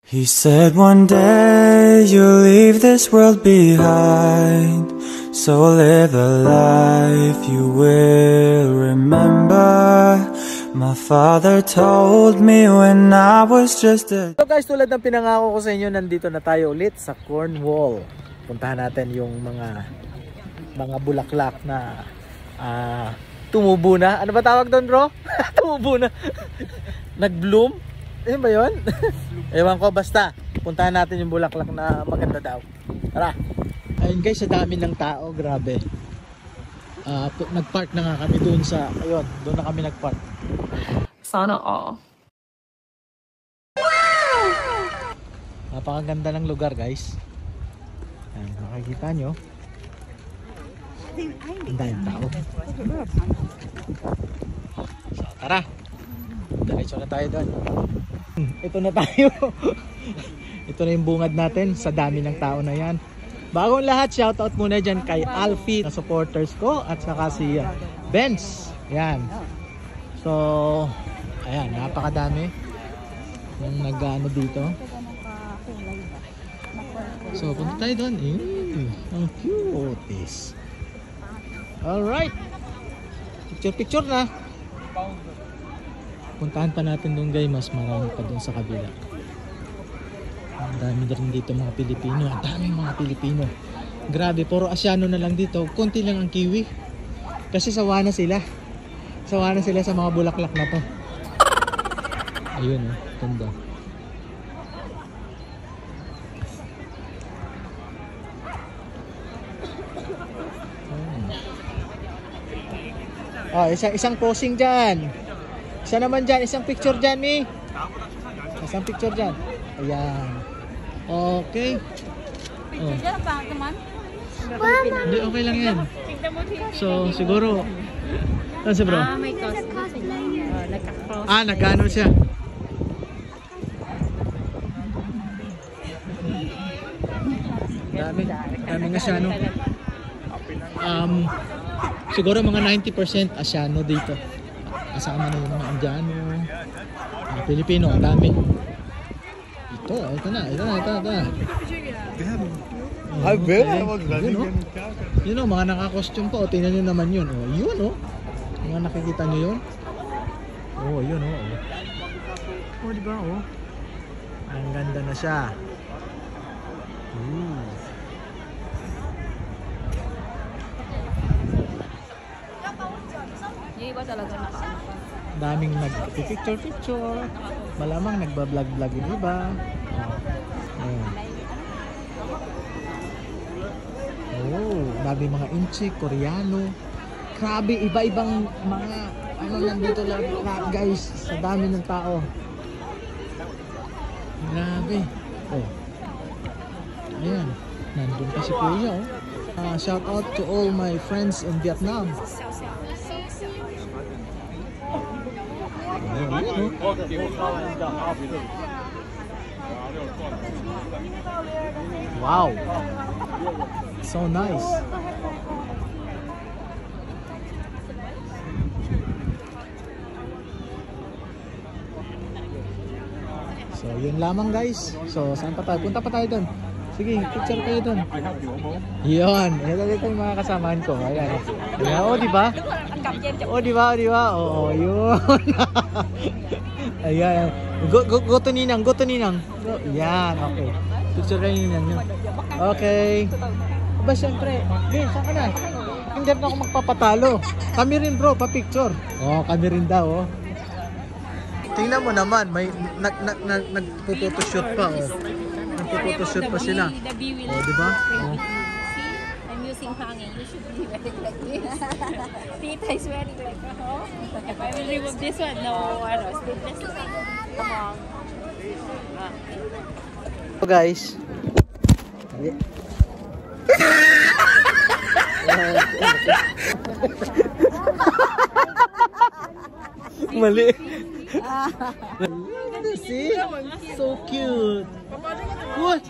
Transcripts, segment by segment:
He said one day you'll leave this world behind, so live a life you will remember. My father told me when I was just a... So guys, tulad ng pinangako ko sa inyo, nandito na tayo ulit sa Cornwall. Puntahan natin yung mga bulaklak na tumubo na. Ano ba tawag doon, bro? Tumubo na. Nag-bloom? Ayun ba yun? Ewan ko, basta puntahan natin yung bulaklak na maganda daw. Tara. Ayun guys, sa dami ng tao, grabe. Nagpark na nga kami doon sa, ayun, doon na kami nagpark. Sana all. Wow! Napakaganda ng lugar guys. Ayan, makikita nyo. Ang daming tao. So, tara. Diretso na tayo doon. Ito na tayo. Ito na yung bungad natin sa dami ng tao na yan. Bagong lahat, shoutout muna dyan kay Alfie na supporters ko at saka si Benz. Yan. So, ayan, napakadami yung nag-ano dito. So, punta tayo doon. Ang cute. Alright. Picture na. Puntahan pa natin doon guys, mas marami pa doon sa kabila. Ang dami na rin dito mga Pilipino. Ang daming mga Pilipino. Grabe, puro Asyano na lang dito. Kunti lang ang kiwi. Kasi sawa na sila. Sawa na sila sa mga bulaklak na to. Ayun oh, ganda. Oh, isang posing dyan. Isa naman dyan, isang picture dyan, Mi. Isang picture dyan. Ayan. Okay. Oh. Hindi, okay lang yan. So, siguro. Saan si bro? May costume. Nagka-cross. Nagkano siya. Dami nga siya, no? Siguro mga 90% Asyano dito. Kasama na yung mga Indiano, mga Pilipino, ang dami. Ito na. Yun o, mga naka-costume pa. O, tingnan nyo naman yun. O, yun o. Mga nakikita nyo yun. O, yun o. O, diba o? Ang ganda na siya. Yung iba talaga Daming nag-picture. Malamang nagba-vlog yung iba. Daming mga Inchi, Koreano. Grabe, iba-ibang mga ano nandito lang guys, sa dami ng tao. Grabe. Ayan, nandun pa si Kuya oh. Shout out to all my friends in Vietnam. Wow, so nice. So yun lamang guys. So saan pa tayo? Punta pa tayo doon. Sige, picture kayo doon. Yun, ito yung mga kasamahan ko. Ayan. O, diba? O, diba? Oo, yun. Ayan. Go to Ninang. Yan, okay. Picture kayo Ninang. Okay. Aba, syempre. Ben, saan ka na? Hindi na ako magpapatalo. Kami rin bro, pa-picture. Oh, kami rin daw, oh. Tingnan mo naman, may nagpo-photoshoot pa, oh. Nagpo-photoshoot pa sila. Oh, diba? Oh. I'm using hanging. You should be very like this. Tita is very like, if I will remove this one, no, staples. Come on. So guys. Mali. See? So cute. What?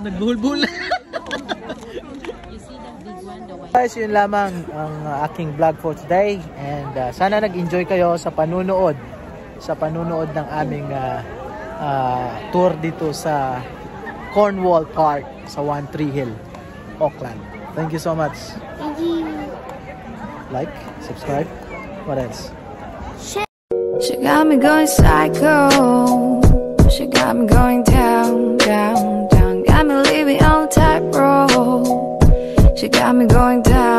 Nagbuhol-buhol. Guys, yun lamang ang aking vlog for today. And sana nag-enjoy kayo sa panunood ng aming tour dito sa Cornwall Park sa One Tree Hill, Auckland. Thank you so much. Thank you. Like, subscribe. What else? She got me going psycho. She got me going down, down, down. Got me living on tightrope. She got me going down.